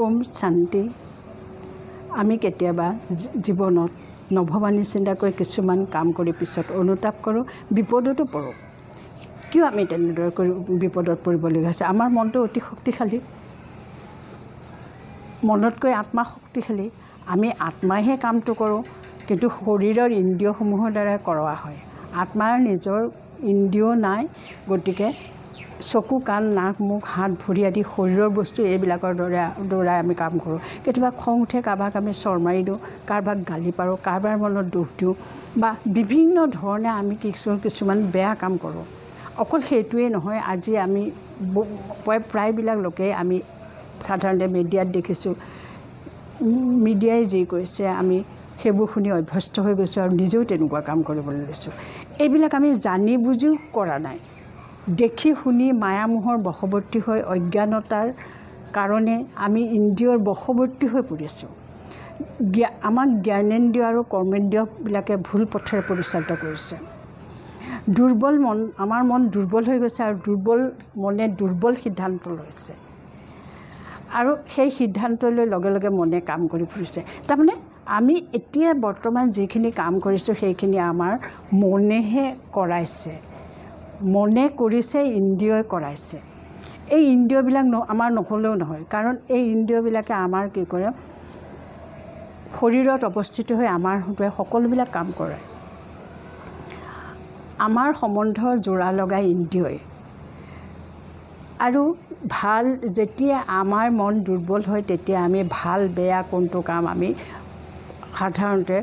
ওম শান্তি। আমি কেতিয়াবা জীৱনত নভবা নিচিন্তাকৈ কিছুমান কাম কৰি পিছত অনুতাপ কৰোঁ, বিপদতো পৰোঁ। কিয় আমি তেনেদৰে কৰি বিপদত পৰিবলগীয়া হৈছে? আমাৰ মনটো অতি শক্তিশালী, মনতকৈ আত্মা শক্তিশালী। আমি আত্মাইহে কামটো কৰোঁ, কিন্তু শৰীৰৰ ইন্দ্ৰিয়সমূহৰ দ্বাৰাই কৰোৱা হয়। আত্মাৰ নিজৰ ইন্দ্ৰিয় নাই, গতিকে চকু, কাণ, নাক, মুখ, হাত, ভৰি আদি শৰীৰৰ বস্তু এইবিলাকৰ দ্বাৰাই আমি কাম কৰোঁ। কেতিয়াবা খং উঠে, কাৰোবাক আমি চৰ মাৰি দিওঁ, কাৰোবাক গালি পাৰোঁ, কাৰোবাৰ মনত দুখ দিওঁ, বা বিভিন্ন ধৰণে আমি কিছুমান বেয়া কাম কৰোঁ। অকল সেইটোৱেই নহয়, আজি আমি প্ৰায়বিলাক লোকেই আমি সাধাৰণতে মিডিয়াত দেখিছোঁ, মিডিয়াই যি কৈছে আমি সেইবোৰ শুনি অভ্যস্ত হৈ গৈছোঁ আৰু নিজেও তেনেকুৱা কাম কৰিবলৈ লৈছোঁ। এইবিলাক আমি জানি বুজিও কৰা নাই, দেখি শুনি মায়ামোহৰ বশৱৰ্তী হৈ অজ্ঞানতাৰ কাৰণে আমি ইন্দ্ৰিয়ৰ বশৱৰ্তী হৈ পৰিছোঁ। আমাক জ্ঞানেন্দ্ৰিয় আৰু কৰ্মেন্দ্ৰিয়বিলাকে ভুল পথেৰে পৰিচালিত কৰিছে। দুৰ্বল মন, আমাৰ মন দুৰ্বল হৈ গৈছে আৰু দুৰ্বল মনে দুৰ্বল সিদ্ধান্ত লৈছে, আৰু সেই সিদ্ধান্ত লৈ লগে লগে মনে কাম কৰি ফুৰিছে। তাৰমানে আমি এতিয়া বৰ্তমান যিখিনি কাম কৰিছোঁ সেইখিনি আমাৰ মনেহে কৰাইছে, মনে কৰিছে, ইন্দ্ৰিয়ই কৰাইছে। এই ইন্দ্ৰিয়বিলাক আমাৰ নহ'লেও নহয়, কাৰণ এই ইন্দ্ৰিয়বিলাকে আমাৰ কি কৰে, শৰীৰত অৱস্থিত হৈ আমাৰ সকলোবিলাক কাম কৰে। আমাৰ সম্বন্ধ জোৰা লগাই ইন্দ্ৰিয়ই। আৰু ভাল, যেতিয়া আমাৰ মন দুৰ্বল হয় তেতিয়া আমি ভাল বেয়া কোনটো কাম আমি সাধাৰণতে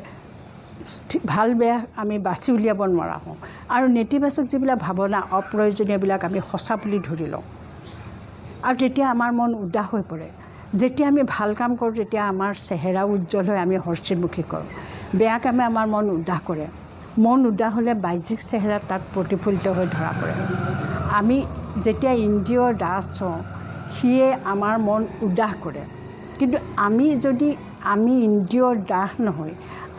ভাল বেয়া আমি বাছি উলিয়াব নোৱাৰা হওঁ, আৰু নেতিবাচক যিবিলাক ভাৱনা অপ্ৰয়োজনীয়বিলাক আমি সঁচা বুলি ধৰি লওঁ, আৰু তেতিয়া আমাৰ মন উদাস হৈ পৰে। যেতিয়া আমি ভাল কাম কৰোঁ তেতিয়া আমাৰ চেহেৰা উজ্জ্বল হৈ আমি হৰ্ষিমুখী কৰোঁ। বেয়া কামে আমাৰ মন উদাস কৰে। মন উদাস হ'লে বাহ্যিক চেহেৰা তাত প্ৰতিফলিত হৈ ধৰা পৰে। আমি যেতিয়া ইন্দ্ৰিয়ৰ দাস হওঁ, সিয়ে আমাৰ মন উদাস কৰে। কিন্তু আমি ইন্দ্ৰিয়ৰ দাস নহয়,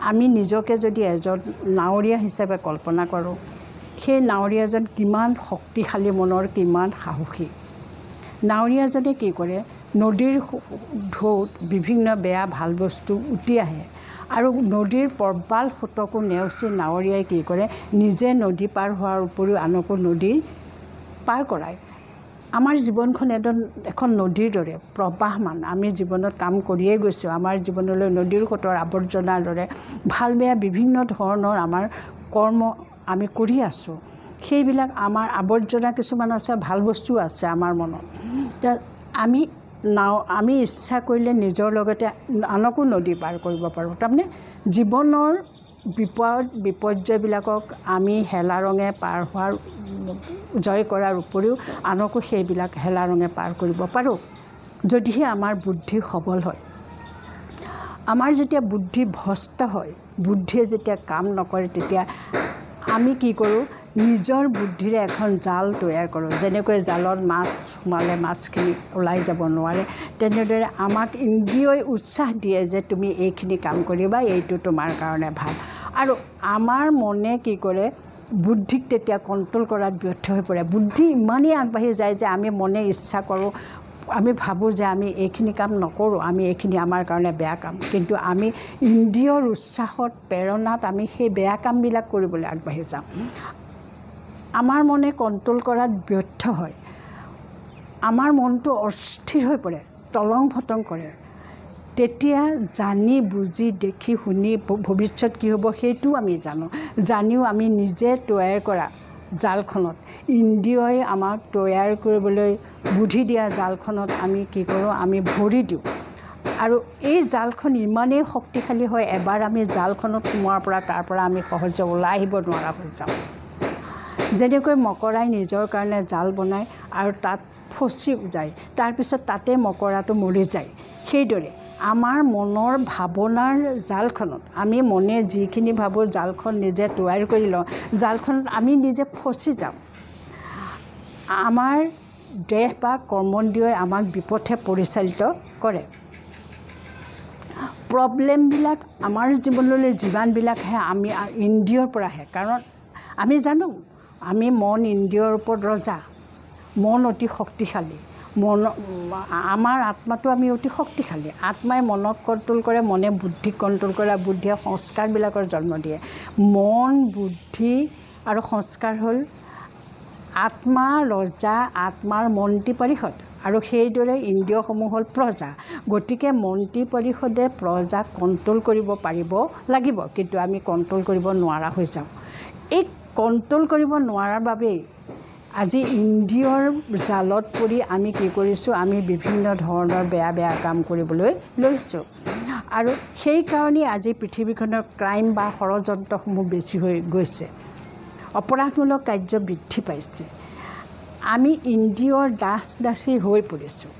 আমি নিজকে যদি এজন নাৱৰীয়া হিচাপে কল্পনা কৰোঁ, সেই নাৱৰীয়াজন কিমান শক্তিশালী মনৰ, কিমান সাহসী। নাৱৰীয়াজনে কি কৰে, নদীৰ ঢৌত বিভিন্ন বেয়া ভাল বস্তু উটি আহে, আৰু নদীৰ প্ৰবাল সোঁতকো নেওচি নাৱৰীয়াই কি কৰে, নিজে নদী পাৰ হোৱাৰ উপৰিও আনকো নদী পাৰ কৰায়। আমাৰ জীৱনখন এখন নদীৰ দৰে প্ৰবাহমান। আমি জীৱনত কাম কৰিয়ে গৈছোঁ, আমাৰ জীৱনলৈ নদীৰ সোঁতৰ আৱৰ্জনাৰ দৰে ভাল বেয়া বিভিন্ন ধৰণৰ আমাৰ কৰ্ম আমি কৰি আছোঁ। সেইবিলাক আমাৰ আৱৰ্জনা কিছুমান আছে, ভাল বস্তু আছে আমাৰ মনত। আমি ইচ্ছা কৰিলে নিজৰ লগতে আনকো নদী পাৰ কৰিব পাৰোঁ। তাৰমানে জীৱনৰ বিপৰ্যয়বিলাকক আমি হেলা ৰঙে পাৰ হোৱাৰ, জয় কৰাৰ উপৰিও আনকো সেইবিলাক হেলা ৰঙে পাৰ কৰিব পাৰোঁ, যদিহে আমাৰ বুদ্ধি সবল হয়। আমাৰ যেতিয়া বুদ্ধি ভ্ৰষ্ট হয়, বুদ্ধিয়ে যেতিয়া কাম নকৰে, তেতিয়া আমি কি কৰোঁ, নিজৰ বুদ্ধিৰে এখন জাল তৈয়াৰ কৰোঁ। যেনেকৈ জালত মাছ সোমালে মাছখিনি ওলাই যাব নোৱাৰে, তেনেদৰে আমাক ইন্দ্ৰিয়ই উৎসাহ দিয়ে যে তুমি এইখিনি কাম কৰিবা, এইটো তোমাৰ কাৰণে ভাল। আৰু আমাৰ মনে কি কৰে, বুদ্ধিক তেতিয়া কণ্ট্ৰল কৰাত ব্যৰ্থ হৈ পৰে। বুদ্ধি ইমানেই আগবাঢ়ি যায় যে আমি মনে ইচ্ছা কৰোঁ, আমি ভাবোঁ যে আমি এইখিনি কাম নকৰোঁ, আমি এইখিনি আমাৰ কাৰণে বেয়া কাম, কিন্তু আমি ইন্দ্ৰিয়ৰ উৎসাহত, প্ৰেৰণাত আমি সেই বেয়া কামবিলাক কৰিবলৈ আগবাঢ়ি যাওঁ। আমাৰ মনে কণ্ট্ৰল কৰাত ব্যৰ্থ হয়, আমাৰ মনটো অস্থিৰ হৈ পৰে, তলং ভটং কৰে। তেতিয়া জানি বুজি দেখি শুনি ভৱিষ্যত কি হ'ব সেইটোও আমি জানো, জানিও আমি নিজে তৈয়াৰ কৰা জালখনত, ইন্দ্ৰিয়ই আমাক তৈয়াৰ কৰিবলৈ বুদ্ধি দিয়া জালখনত আমি কি কৰোঁ, আমি ভৰি দিওঁ। আৰু এই জালখন ইমানেই শক্তিশালী হয়, এবাৰ আমি জালখনত সোমোৱাৰ পৰা তাৰ পৰা আমি সহজে ওলাই আহিব নোৱাৰা হৈ যাওঁ। যেনেকৈ মকৰাই নিজৰ কাৰণে জাল বনায় আৰু তাত ফচি যায়, তাৰপিছত তাতে মকৰাটো মৰি যায়, সেইদৰে আমাৰ মনৰ ভাৱনাৰ জালখনত আমি মনে যিখিনি ভাবোঁ জালখন নিজে তৈয়াৰ কৰি লওঁ, জালখনত আমি নিজে ফচি যাওঁ। আমাৰ দেহ বা কৰ্মেন্দ্ৰিয়ই আমাক বিপথে পৰিচালিত কৰে। প্ৰব্লেমবিলাক আমাৰ জীৱনলৈ যিমানবিলাক আহে, আমি ইন্দ্ৰিয়ৰ পৰা আহে। কাৰণ আমি জানো আমি মন ইন্দ্ৰিয়ৰ ওপৰত ৰজা, মন অতি শক্তিশালী, আমাৰ আত্মাটো আমি অতি শক্তিশালী। আত্মাই মনক কণ্ট্ৰল কৰে, মনে বুদ্ধিক কণ্ট্ৰল কৰে, বুদ্ধিয়ে সংস্কাৰবিলাকৰ জন্ম দিয়ে। মন, বুদ্ধি আৰু সংস্কাৰ হ'ল আত্মা ৰজা, আত্মাৰ মন্ত্ৰী পৰিষদ, আৰু সেইদৰে ইন্দ্ৰিয়সমূহ হ'ল প্ৰজা। গতিকে মন্ত্ৰী পৰিষদে প্ৰজাক কণ্ট্ৰল কৰিব পাৰিব লাগিব, কিন্তু আমি কণ্ট্ৰল কৰিব নোৱাৰা হৈ যাওঁ। এই কণ্ট্ৰল কৰিব নোৱাৰাৰ বাবেই আজি ইন্দ্ৰিয়ৰ জালত পৰি আমি কি কৰিছোঁ, আমি বিভিন্ন ধৰণৰ বেয়া বেয়া কাম কৰিবলৈ লৈছোঁ। আৰু সেইকাৰণেই আজি পৃথিৱীখনৰ ক্ৰাইম বা ষড়যন্ত্ৰসমূহ বেছি হৈ গৈছে, অপৰাধমূলক কাৰ্য বৃদ্ধি পাইছে। আমি ইন্দ্ৰিয়ৰ দাসী হৈ পৰিছোঁ।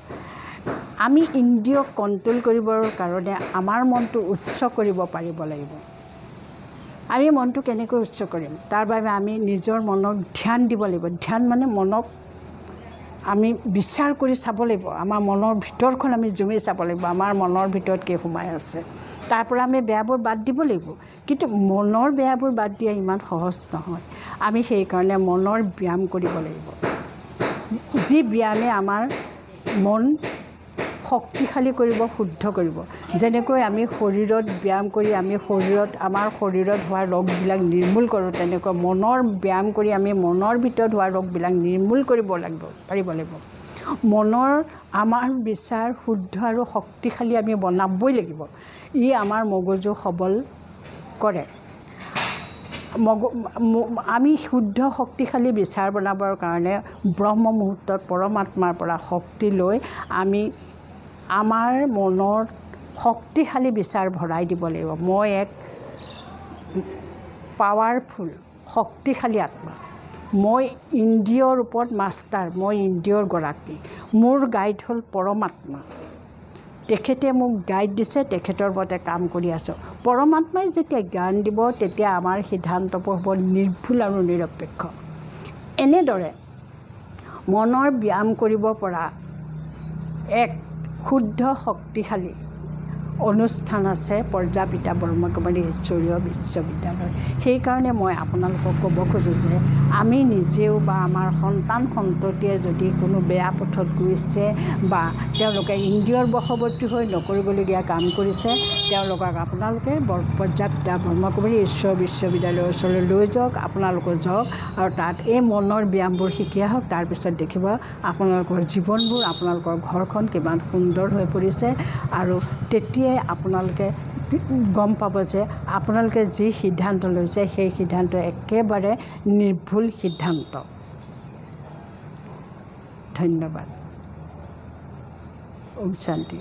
আমি ইন্দ্ৰিয়ক কণ্ট্ৰল কৰিবৰ কাৰণে আমাৰ মনটো উচ্চ কৰিব পাৰিব লাগিব। আমি মনটো কেনেকৈ উচ্চ কৰিম? তাৰ বাবে আমি নিজৰ মনক ধ্যান দিব লাগিব। ধ্যান মানে মনক আমি বিচাৰ কৰি চাব লাগিব। আমাৰ মনৰ ভিতৰখন আমি জুমি চাব লাগিব, আমাৰ মনৰ ভিতৰত কি সোমাই আছে। তাৰ পৰা আমি বেয়াবোৰ বাদ দিব লাগিব। কিন্তু মনৰ বেয়াবোৰ বাদ দিয়া ইমান সহজ নহয়। আমি সেইকাৰণে মনৰ ব্যায়াম কৰিব লাগিব, যি ব্যায়ামে আমাৰ মন শক্তিশালী কৰিব, শুদ্ধ কৰিব। যেনেকৈ আমি শৰীৰত ব্যায়াম কৰি আমি আমাৰ শৰীৰত হোৱা ৰোগবিলাক নিৰ্মূল কৰোঁ, তেনেকৈ মনৰ ব্যায়াম কৰি আমি মনৰ ভিতৰত হোৱা ৰোগবিলাক নিৰ্মূল কৰিব পাৰিব লাগিব। মনৰ আমাৰ বিচাৰ শুদ্ধ আৰু শক্তিশালী আমি বনাবই লাগিব। ই আমাৰ মগজু সবল কৰে। আমি শুদ্ধ শক্তিশালী বিচাৰ বনাবৰ কাৰণে ব্ৰহ্ম মুহূৰ্তত পৰমাত্মাৰ পৰা শক্তি লৈ আমি আমাৰ মনৰ শক্তিশালী বিচাৰ ভৰাই দিব লাগিব। মই এক পাৱাৰফুল শক্তিশালী আত্মা, মই ইন্দ্ৰিয়ৰ ওপৰত মাষ্টাৰ, মই ইন্দ্ৰিয়ৰ গৰাকী, মোৰ গাইড হ'ল পৰমাত্মা। তেখেতে মোক গাইড দিছে, তেখেতৰ মতে কাম কৰি আছোঁ। পৰমাত্মাই যেতিয়া জ্ঞান দিব, তেতিয়া আমাৰ সিদ্ধান্তবোৰ হ'ব নিৰ্ভুল আৰু নিৰপেক্ষ। এনেদৰে মনৰ ব্যায়াম কৰিব পৰা এক শুদ্ধ শক্তিশালী অনুষ্ঠান আছে প্ৰজাপিতা ব্ৰহ্মকুমাৰী ঈশ্বৰীয় বিশ্ববিদ্যালয়। সেইকাৰণে মই আপোনালোকক ক'ব খোজোঁ যে আমি নিজেও বা আমাৰ সন্তান সন্ততিয়ে যদি কোনো বেয়া পথত গৈছে বা তেওঁলোকে ইন্দ্ৰিয়ৰ বশৱৰ্তী হৈ নকৰিবলগীয়া কাম কৰিছে, তেওঁলোকক আপোনালোকে প্ৰজাপিতা ব্ৰহ্মকুমাৰী ঈশ্বৰ বিশ্ববিদ্যালয়ৰ ওচৰলৈ লৈ যাওক। আপোনালোকে যাওক আৰু তাত এই মনৰ ব্যায়ামবোৰ শিকি আহক। তাৰপিছত দেখিব আপোনালোকৰ জীৱনবোৰ, আপোনালোকৰ ঘৰখন কিমান সুন্দৰ হৈ পৰিছে। আৰু তেতিয়াই আপোনালোকে গম পাব যে আপোনালোকে যি সিদ্ধান্ত লৈছে সেই সিদ্ধান্ত একেবাৰে নিৰ্ভুল সিদ্ধান্ত। ধন্যবাদ। ওম শান্তি।